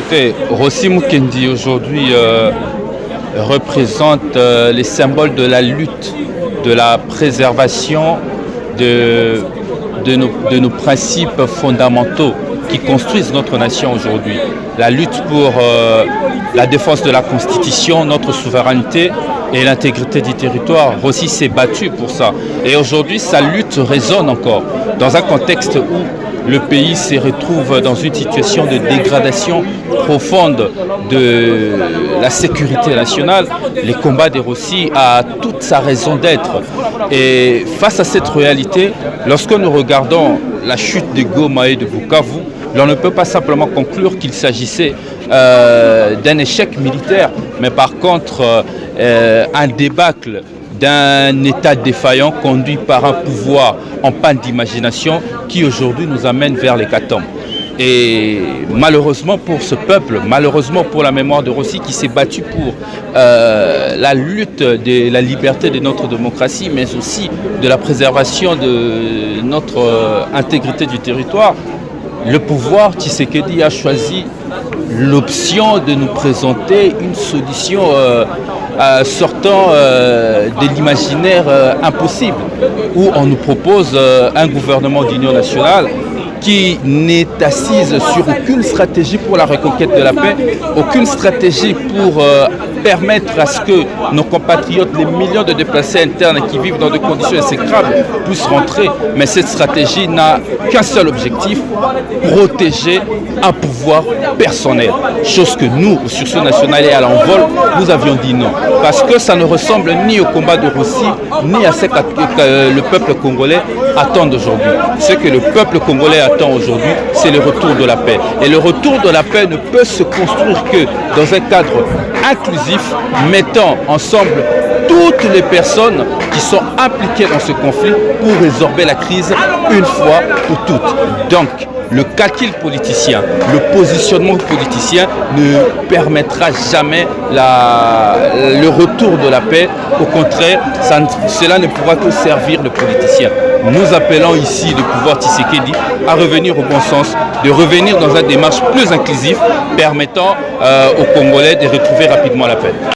Écoutez, Rossi Mukendi aujourd'hui représente les symboles de la lutte, de la préservation de nos principes fondamentaux qui construisent notre nation aujourd'hui. La lutte pour la défense de la Constitution, notre souveraineté et l'intégrité du territoire. Rossi s'est battu pour ça. Et aujourd'hui, sa lutte résonne encore dans un contexte où le pays se retrouve dans une situation de dégradation profonde de la sécurité nationale. Les combats de Rossi a toute sa raison d'être. Et face à cette réalité, lorsque nous regardons la chute de Goma et de Bukavu, l'on ne peut pas simplement conclure qu'il s'agissait d'un échec militaire, mais par contre un débâcle d'un État défaillant conduit par un pouvoir en panne d'imagination qui aujourd'hui nous amène vers l'hécatombe. Et malheureusement pour ce peuple, malheureusement pour la mémoire de Rossi qui s'est battu pour la lutte de la liberté de notre démocratie, mais aussi de la préservation de notre intégrité du territoire, le pouvoir Tshisekedi a choisi l'option de nous présenter une solution sortant de l'imaginaire impossible, où on nous propose un gouvernement d'union nationale qui n'est assise sur aucune stratégie pour la reconquête de la paix, aucune stratégie pour permettre à ce que nos compatriotes, les millions de déplacés internes qui vivent dans des conditions exécrables, puissent rentrer. Mais cette stratégie n'a qu'un seul objectif, protéger un pouvoir personnel. Chose que nous, au sursaut national et à l'envol, nous avions dit non. Parce que ça ne ressemble ni au combat de Rossi, ni à ce que le peuple congolais attend aujourd'hui. Ce que le peuple congolais attend aujourd'hui, c'est le retour de la paix. Et le retour de la paix ne peut se construire que dans un cadre inclusif, mettant ensemble toutes les personnes qui sont impliquées dans ce conflit pour résorber la crise une fois pour toutes. Donc, le calcul politicien, le positionnement politicien ne permettra jamais le retour de la paix. Au contraire, cela ne pourra que servir le politicien. Nous appelons ici le pouvoir Tshisekedi à revenir au bon sens, de revenir dans une démarche plus inclusive permettant aux Congolais de retrouver rapidement la paix.